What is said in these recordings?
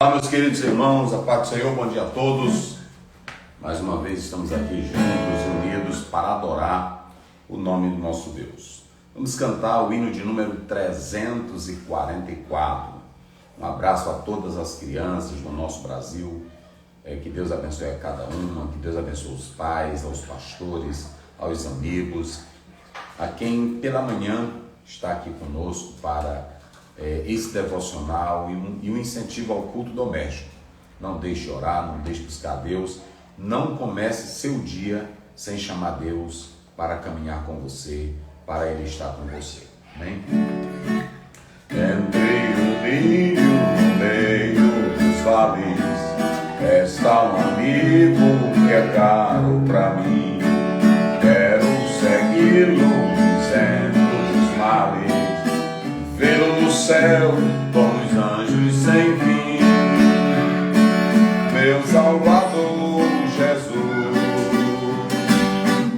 Olá, meus queridos irmãos, a paz do Senhor, bom dia a todos. Mais uma vez estamos aqui juntos, unidos para adorar o nome do nosso Deus. Vamos cantar o hino de número 344. Um abraço a todas as crianças do nosso Brasil. Que Deus abençoe a cada uma, que Deus abençoe os pais, aos pastores, aos amigos, a quem pela manhã está aqui conosco para esse devocional e um incentivo ao culto doméstico. Não deixe orar, não deixe buscar Deus, não comece seu dia sem chamar Deus para caminhar com você, para Ele estar com você. Amém? Entre o rio no meio dos vales está um amigo que é caro para mim. Quero segui-lo dizendo os males, vê-lo no céu com os anjos sem fim. Meu Salvador Jesus,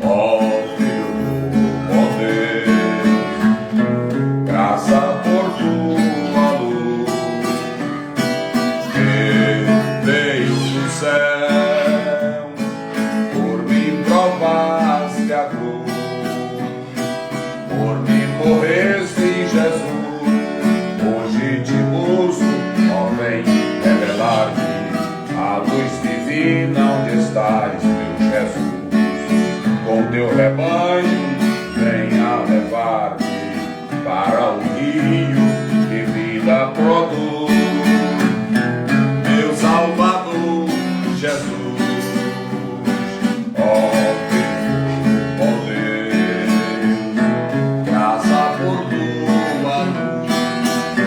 ó Filho do poder, graça por tua luz, que veio do céu, por mim provaste a cruz, por mim morreste, Jesus. Hoje te busco, ó vem revelar-me a luz divina onde estás, meu Jesus. Com teu rebanho venha levar-me para o rio que vida produz. Meu Salvador Jesus, ó Filho do poder, graça por tua luz, que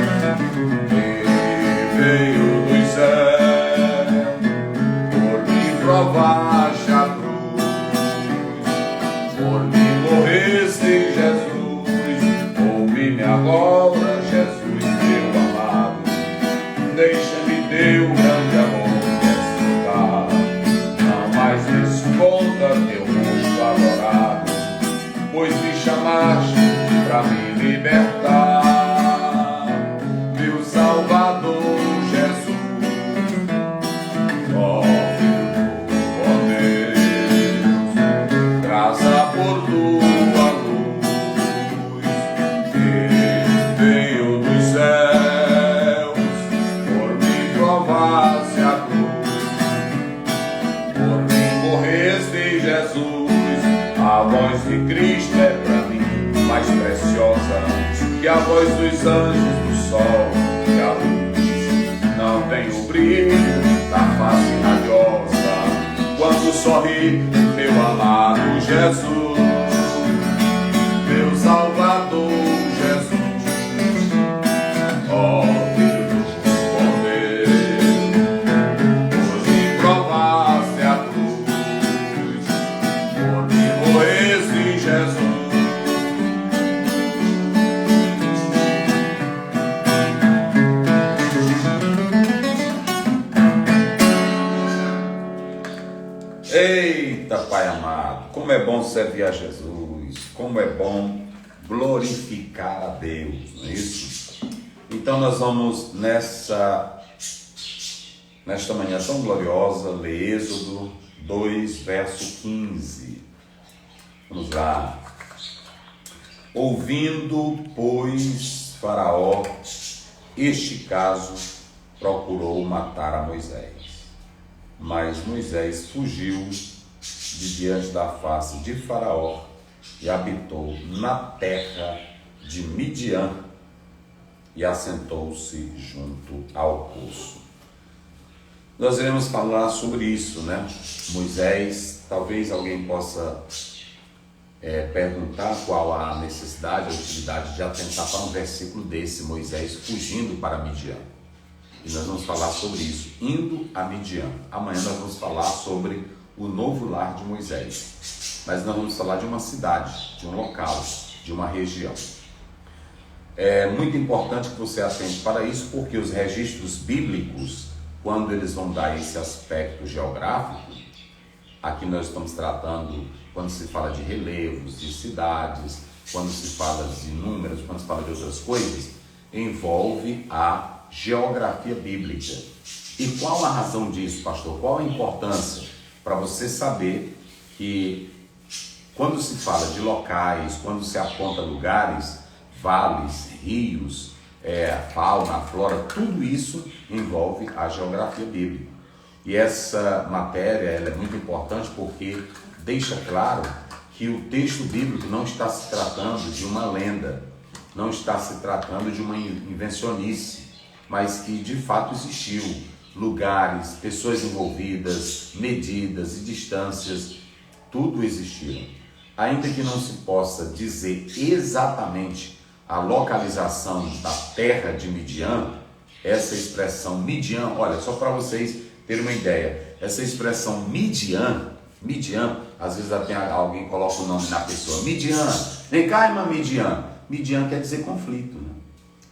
veio do céu, por mim provaste a cruz, por mim morreste, Jesus. Ouve-me agora, Jesus, meu amado, deixa-me teu grande amor desfrutar. Não mais me esconda teu rosto adorado, pois me chamaste para me libertar. Meu Salvador Jesus, ó Filho do poder, graça por tua luz, que veio dos céus, por mim provaste a cruz, por mim morreste, Jesus. A voz de Cristo é para mim mais preciosa que a voz dos anjos, do sol e a luz. Não tem o brilho da face radiosa quando sorri meu amado Jesus. Meu Salvador Jesus, ó Filho do poder, hoje provaste a cruz, por mim morreste, Jesus. Eita, Pai amado, como é bom servir a Jesus, como é bom glorificar a Deus, não é isso? Então nós vamos nesta manhã tão gloriosa ler Êxodo 2, verso 15. Vamos lá. Ouvindo, pois, Faraó este caso, procurou matar a Moisés. Mas Moisés fugiu de diante da face de Faraó e habitou na terra de Midian e assentou-se junto ao poço. Nós iremos falar sobre isso, né? Moisés, talvez alguém possa perguntar qual a necessidade, a utilidade de atentar para um versículo desse, Moisés fugindo para Midian. E nós vamos falar sobre isso, indo a Midian. Amanhã nós vamos falar sobre o novo lar de Moisés. Mas nós vamos falar de uma cidade, de um local, de uma região. É muito importante que você atente para isso, porque os registros bíblicos, quando eles vão dar esse aspecto geográfico, aqui nós estamos tratando, quando se fala de relevos, de cidades, quando se fala de números, quando se fala de outras coisas, envolve a geografia bíblica. E qual a razão disso, pastor? Qual a importância? Para você saber que quando se fala de locais, quando se aponta lugares, vales, rios, a fauna, a flora, tudo isso envolve a geografia bíblica. E essa matéria ela é muito importante porque deixa claro que o texto bíblico não está se tratando de uma lenda, não está se tratando de uma invencionice, mas que de fato existiu lugares, pessoas envolvidas, medidas e distâncias, tudo existiram. Ainda que não se possa dizer exatamente a localização da terra de Midian, essa expressão Midian, olha, só para vocês terem uma ideia, essa expressão Midian, às vezes até alguém coloca o nome na pessoa, Midian, vem cá, irmã Midian. Midian quer dizer conflito, né?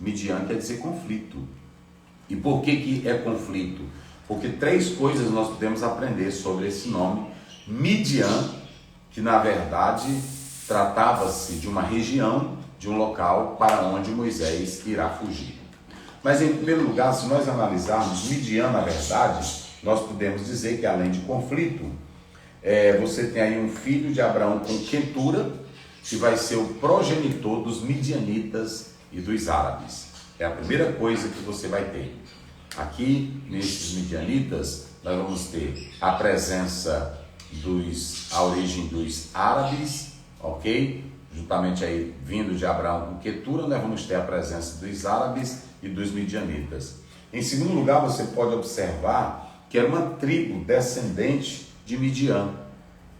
Midian quer dizer conflito. E por que é conflito? Porque 3 coisas nós podemos aprender sobre esse nome, Midian, que na verdade tratava-se de uma região, de um local para onde Moisés irá fugir. Mas em primeiro lugar, se nós analisarmos Midian, na verdade, nós podemos dizer que além de conflito, você tem aí um filho de Abraão com Quetura, que vai ser o progenitor dos midianitas e dos árabes. É a primeira coisa que você vai ter. Aqui, nesses midianitas, nós vamos ter a presença a origem dos árabes, ok? Juntamente aí, vindo de Abraão com Quetura, nós vamos ter a presença dos árabes e dos midianitas. Em segundo lugar, você pode observar que era uma tribo descendente de Midian,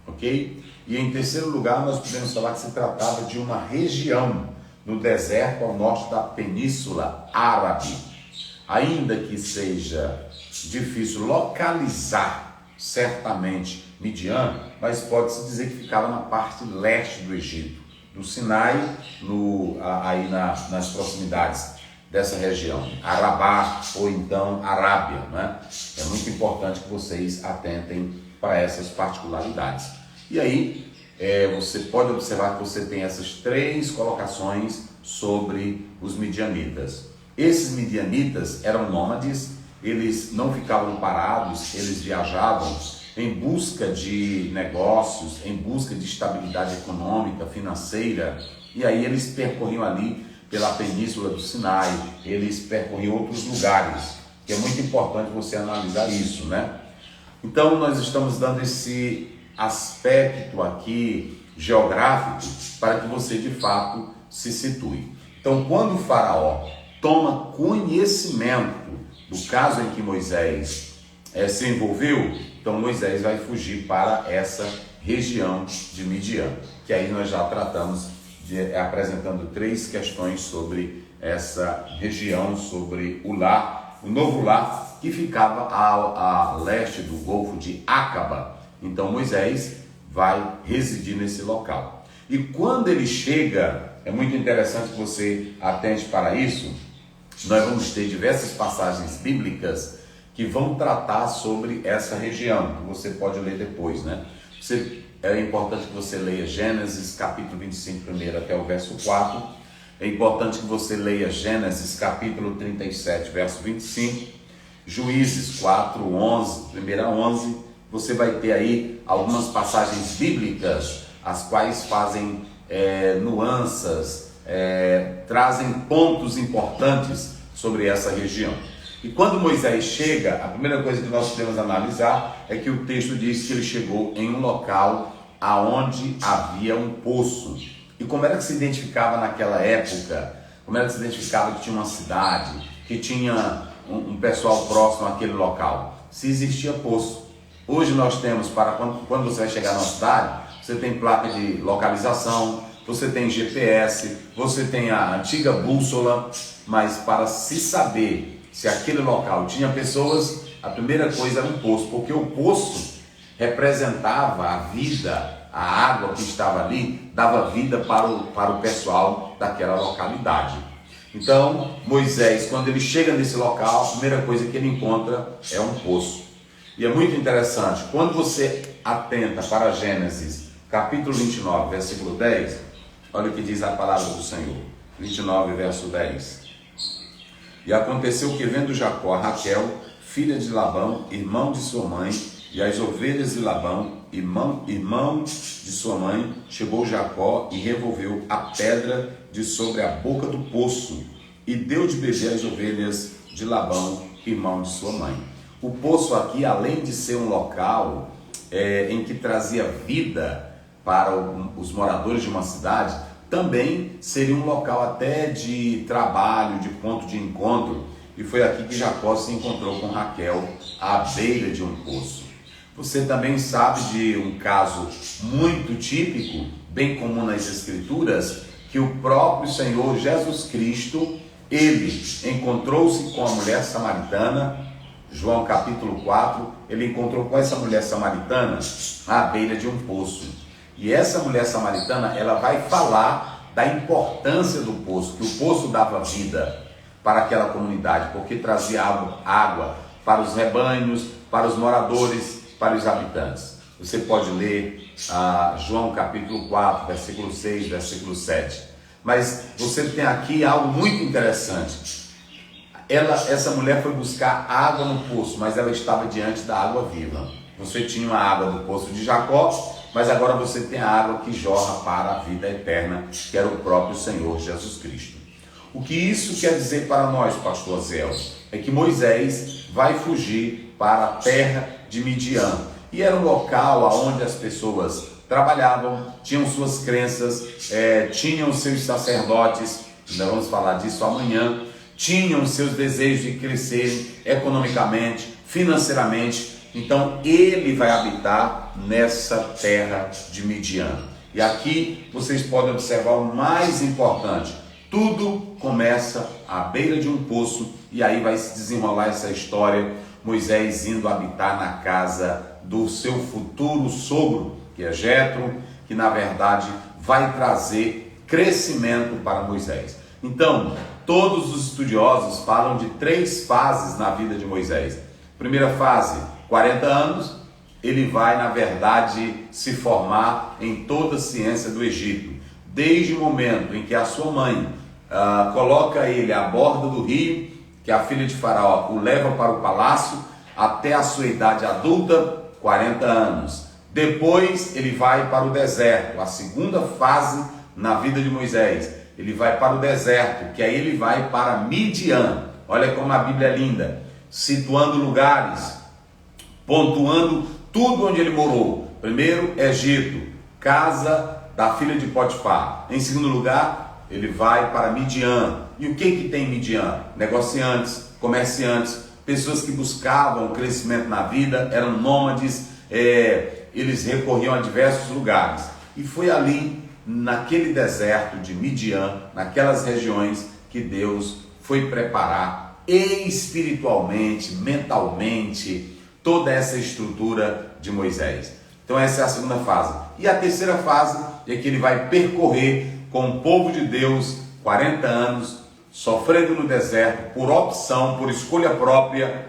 ok? E em terceiro lugar, nós podemos falar que se tratava de uma região no deserto ao norte da Península Árabe. Ainda que seja difícil localizar certamente Midian, mas pode-se dizer que ficava na parte leste do Egito, do Sinai, aí nas proximidades dessa região, Arabá ou então Arábia, né? É muito importante que vocês atentem para essas particularidades. E aí, você pode observar que você tem essas 3 colocações sobre os midianitas. Esses midianitas eram nômades, eles não ficavam parados, eles viajavam em busca de negócios, em busca de estabilidade econômica, financeira, e aí eles percorriam ali pela península do Sinai, eles percorriam outros lugares, que é muito importante você analisar isso, né? Então nós estamos dando esse aspecto aqui geográfico para que você de fato se situe. Então quando o faraó toma conhecimento do caso em que Moisés se envolveu, então Moisés vai fugir para essa região de Midian, que aí nós já tratamos, apresentando 3 questões sobre essa região, sobre o novo lar, que ficava a leste do Golfo de Acaba. Então Moisés vai residir nesse local. E quando ele chega, é muito interessante que você atente para isso, nós vamos ter diversas passagens bíblicas que vão tratar sobre essa região, que você pode ler depois, né? É importante que você leia Gênesis capítulo 25, primeiro até o verso 4. É importante que você leia Gênesis capítulo 37, verso 25. Juízes 4, 11, 1 a 11. Você vai ter aí algumas passagens bíblicas, as quais fazem nuances, trazem pontos importantes sobre essa região. E quando Moisés chega, a primeira coisa que nós podemos analisar é que o texto diz que ele chegou em um local aonde havia um poço. E como era que se identificava naquela época? Como era que se identificava que tinha uma cidade, que tinha um pessoal próximo àquele local? Se existia poço. Hoje nós temos, para quando você vai chegar na cidade, você tem placa de localização, você tem GPS, você tem a antiga bússola, mas para se saber se aquele local tinha pessoas, a primeira coisa era um poço, porque o poço representava a vida, a água que estava ali, dava vida para o pessoal daquela localidade. Então, Moisés, quando ele chega nesse local, a primeira coisa que ele encontra é um poço. E é muito interessante, quando você atenta para Gênesis, capítulo 29, versículo 10, olha o que diz a palavra do Senhor, 29, verso 10. E aconteceu que, vendo Jacó a Raquel, filha de Labão, irmão de sua mãe, e as ovelhas de Labão, irmão de sua mãe, chegou Jacó e revolveu a pedra de sobre a boca do poço, e deu de beber às ovelhas de Labão, irmão de sua mãe. O poço aqui, além de ser um local em que trazia vida para os moradores de uma cidade, também seria um local até de trabalho, de ponto de encontro, e foi aqui que Jacó se encontrou com Raquel, à beira de um poço. Você também sabe de um caso muito típico, bem comum nas Escrituras, que o próprio Senhor Jesus Cristo, ele encontrou-se com a mulher samaritana. João capítulo 4, ele encontrou com essa mulher samaritana à beira de um poço. E essa mulher samaritana, ela vai falar da importância do poço, que o poço dava vida para aquela comunidade, porque trazia água para os rebanhos, para os moradores, para os habitantes. Você pode ler João capítulo 4, versículo 6, versículo 7. Mas você tem aqui algo muito interessante. Essa mulher foi buscar água no poço, mas ela estava diante da água viva. Você tinha a água do poço de Jacó, mas agora você tem a água que jorra para a vida eterna, que era o próprio Senhor Jesus Cristo. O que isso quer dizer para nós, pastor Zé, é que Moisés vai fugir para a terra de Midian. E era um local onde as pessoas trabalhavam, tinham suas crenças, tinham seus sacerdotes, ainda vamos falar disso amanhã, tinham seus desejos de crescerem economicamente, financeiramente. Então ele vai habitar nessa terra de Midian. E aqui vocês podem observar o mais importante: tudo começa à beira de um poço, e aí vai se desenrolar essa história, Moisés indo habitar na casa do seu futuro sogro, que é Jetro, que na verdade vai trazer crescimento para Moisés. Então, todos os estudiosos falam de 3 fases na vida de Moisés. Primeira fase, 40 anos, ele vai na verdade se formar em toda a ciência do Egito, desde o momento em que a sua mãe coloca ele à borda do rio, que a filha de Faraó o leva para o palácio, até a sua idade adulta, 40 anos. Depois ele vai para o deserto, a segunda fase na vida de Moisés. Ele vai para o deserto, que aí ele vai para Midian. Olha como a Bíblia é linda, situando lugares, pontuando tudo onde ele morou. Primeiro, Egito, casa da filha de Potifar. Em segundo lugar, ele vai para Midian. E o que tem em Midian? Negociantes, comerciantes, pessoas que buscavam crescimento na vida, eram nômades, eles recorriam a diversos lugares. E foi ali, naquele deserto de Midian, naquelas regiões, que Deus foi preparar espiritualmente, mentalmente, toda essa estrutura de Moisés. Então essa é a segunda fase. E a terceira fase é que ele vai percorrer com o povo de Deus 40 anos, sofrendo no deserto, por opção, por escolha própria,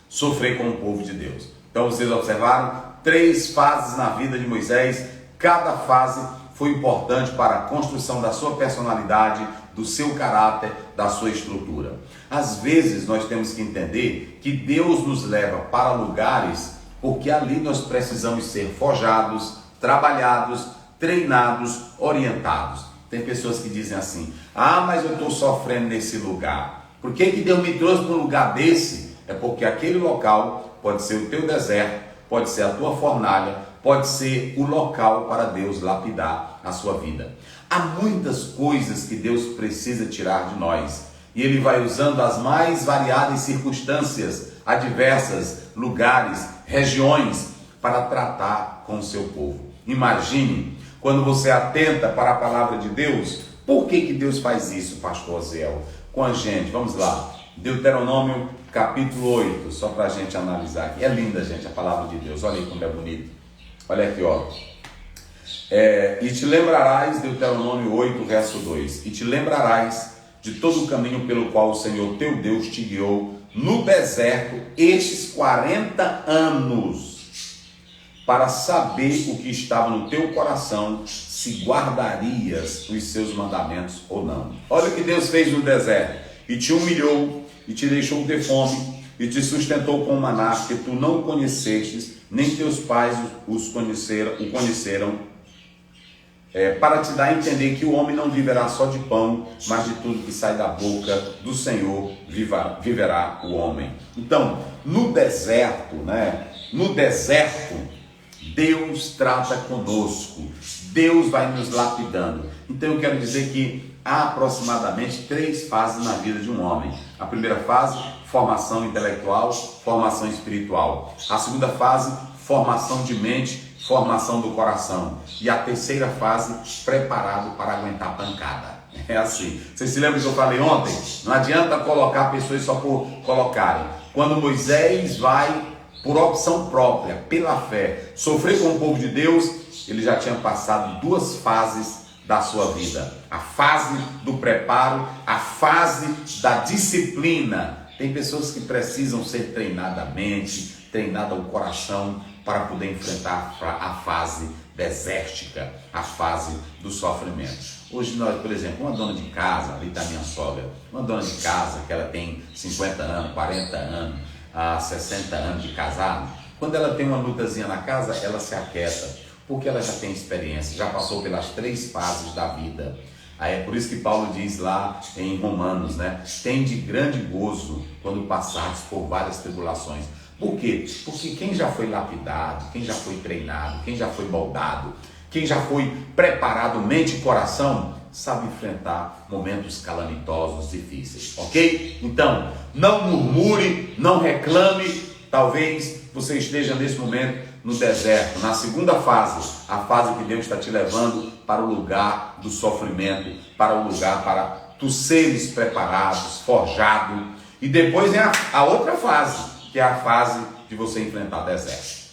sofrer com o povo de Deus. Então vocês observaram 3 fases na vida de Moisés. Cada fase foi importante para a construção da sua personalidade, do seu caráter, da sua estrutura. Às vezes nós temos que entender que Deus nos leva para lugares porque ali nós precisamos ser forjados, trabalhados, treinados, orientados. Tem pessoas que dizem assim: mas eu estou sofrendo nesse lugar. Por que Deus me trouxe para um lugar desse? É porque aquele local pode ser o teu deserto, pode ser a tua fornalha, pode ser o local para Deus lapidar a sua vida. Há muitas coisas que Deus precisa tirar de nós, e Ele vai usando as mais variadas circunstâncias, adversas, lugares, regiões, para tratar com o seu povo. Imagine, quando você atenta para a palavra de Deus, por que Deus faz isso, pastor Zéu, com a gente? Vamos lá, Deuteronômio capítulo 8, só para a gente analisar aqui. É linda, gente, a palavra de Deus, olha aí como é bonito. Olha aqui, ó. E te lembrarás, Deuteronômio 8, verso 2, e te lembrarás de todo o caminho pelo qual o Senhor teu Deus te guiou no deserto estes 40 anos, para saber o que estava no teu coração, se guardarias os seus mandamentos ou não. Olha o que Deus fez no deserto: e te humilhou, e te deixou ter fome, e te sustentou com maná que tu não conhecestes, nem teus pais o conheceram, para te dar a entender que o homem não viverá só de pão, mas de tudo que sai da boca do Senhor viverá o homem. Então, no deserto, No deserto, Deus trata conosco, Deus vai nos lapidando. Então eu quero dizer que há aproximadamente 3 fases na vida de um homem. A primeira fase, formação intelectual, formação espiritual. A segunda fase, formação de mente, formação do coração. E a terceira fase, preparado para aguentar pancada. É assim. Vocês se lembram que eu falei ontem? Não adianta colocar pessoas só por colocarem. Quando Moisés vai, por opção própria, pela fé, sofrer com o povo de Deus, ele já tinha passado 2 fases da sua vida. A fase do preparo, a fase da disciplina. Tem pessoas que precisam ser treinadas a mente, treinada o coração, para poder enfrentar a fase desértica, a fase do sofrimento. Hoje nós, por exemplo, uma dona de casa, ali está minha sogra, uma dona de casa que ela tem 50 anos, 40 anos, 60 anos de casado, quando ela tem uma lutazinha na casa, ela se aquieta, porque ela já tem experiência, já passou pelas 3 fases da vida. Aí é por isso que Paulo diz lá em Romanos, tem de grande gozo quando passares por várias tribulações. Por quê? Porque quem já foi lapidado, quem já foi treinado, quem já foi moldado, quem já foi preparado mente e coração, sabe enfrentar momentos calamitosos, difíceis, ok? Então, não murmure, não reclame. Talvez você esteja nesse momento no deserto, na segunda fase, a fase que Deus está te levando para o lugar do sofrimento, para o lugar para tu seres preparados, forjado. E depois vem a outra fase, que é a fase de você enfrentar deserto.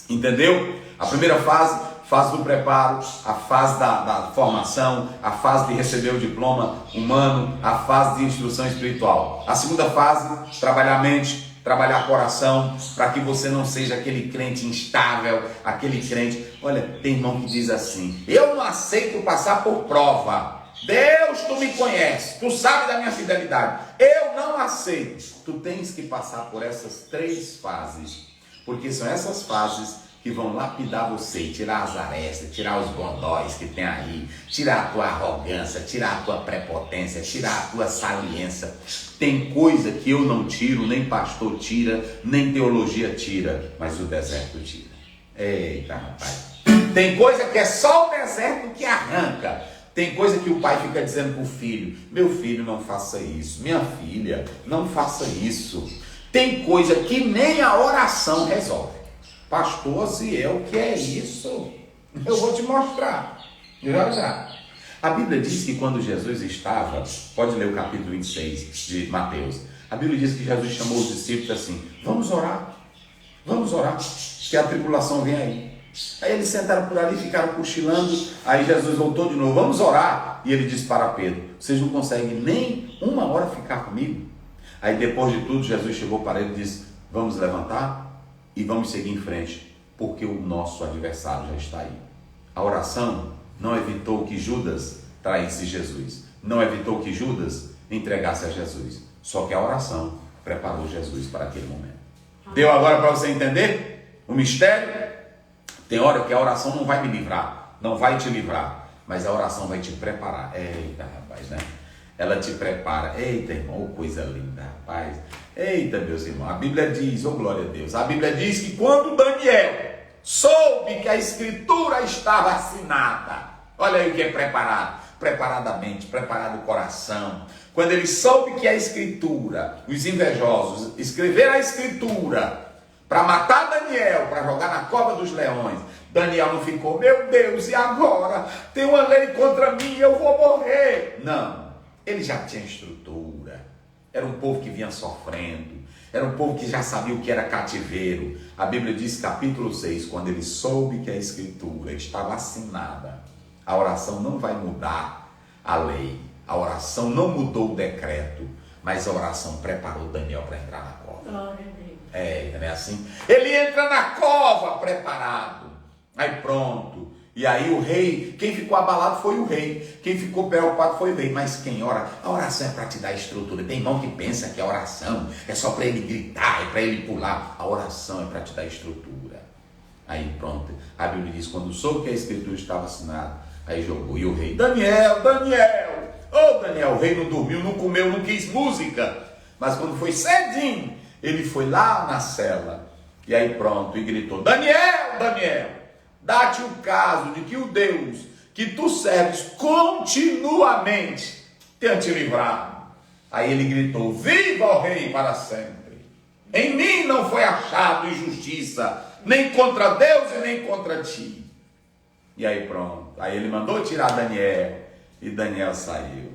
Entendeu? A primeira fase, fase do preparo, a fase da formação, a fase de receber o diploma humano, a fase de instrução espiritual. A segunda fase, trabalhar a mente, trabalhar coração, para que você não seja aquele crente instável, aquele crente... Olha, tem irmão que diz assim: eu não aceito passar por prova. Deus, tu me conheces, tu sabe da minha fidelidade, eu não aceito. Tu tens que passar por essas 3 fases, porque são essas fases que vão lapidar você e tirar as arestas, tirar os bondóis que tem aí, tirar a tua arrogância, tirar a tua prepotência, tirar a tua saliência. Tem coisa que eu não tiro, nem pastor tira, nem teologia tira, mas o deserto tira. Eita, rapaz. Tem coisa que é só o deserto que arranca. Tem coisa que o pai fica dizendo para o filho: meu filho, não faça isso, minha filha, não faça isso. Tem coisa que nem a oração resolve. Pastor Ziel, o que é isso? Eu vou te mostrar. Já. A Bíblia diz que quando Jesus estava, pode ler o capítulo 26 de Mateus, a Bíblia diz que Jesus chamou os discípulos assim: vamos orar, que a tribulação vem aí. Aí eles sentaram por ali, ficaram cochilando. Aí Jesus voltou de novo: vamos orar. E ele disse para Pedro: vocês não conseguem nem 1 hora ficar comigo? Aí depois de tudo, Jesus chegou para ele e disse: vamos levantar e vamos seguir em frente, porque o nosso adversário já está aí. A oração não evitou que Judas traísse Jesus, não evitou que Judas entregasse a Jesus, só que a oração preparou Jesus para aquele momento. Deu agora para você entender o mistério? Tem hora que a oração não vai me livrar, não vai te livrar, mas a oração vai te preparar. Eita, rapaz, Ela te prepara. Eita, irmão, coisa linda, rapaz. Eita, meus irmãos, a Bíblia diz, glória a Deus, a Bíblia diz que quando Daniel soube que a escritura estava assinada, olha aí o que é preparado, preparadamente, preparado o coração. Quando ele soube que a escritura, os invejosos escreveram a escritura para matar Daniel, para jogar na cova dos leões, Daniel não ficou: meu Deus, e agora? Tem uma lei contra mim, eu vou morrer. Não, ele já tinha estrutura. Era um povo que vinha sofrendo, era um povo que já sabia o que era cativeiro. A Bíblia diz, capítulo 6, quando ele soube que a escritura estava assinada, a oração não vai mudar a lei, a oração não mudou o decreto, mas a oração preparou Daniel para entrar na cova. Não é assim? Ele entra na cova preparado. Aí pronto, E aí o rei, quem ficou abalado foi o rei, quem ficou preocupado foi o rei. Mas quem ora? A oração é para te dar estrutura. Tem irmão que pensa que a oração é só para ele gritar, é para ele pular. A oração é para te dar estrutura. Aí pronto, a Bíblia diz, quando soube que a escritura estava assinada, aí jogou, e o rei, Daniel, Daniel, o rei não dormiu, não comeu, não quis música, mas quando foi cedinho, ele foi lá na cela, e aí pronto, e gritou, Daniel, dá-te o caso de que o Deus que tu serves continuamente tenha te livrado. Aí ele gritou, viva o rei para sempre, em mim não foi achado injustiça, nem contra Deus e nem contra ti. E aí pronto, aí ele mandou tirar Daniel, e Daniel saiu.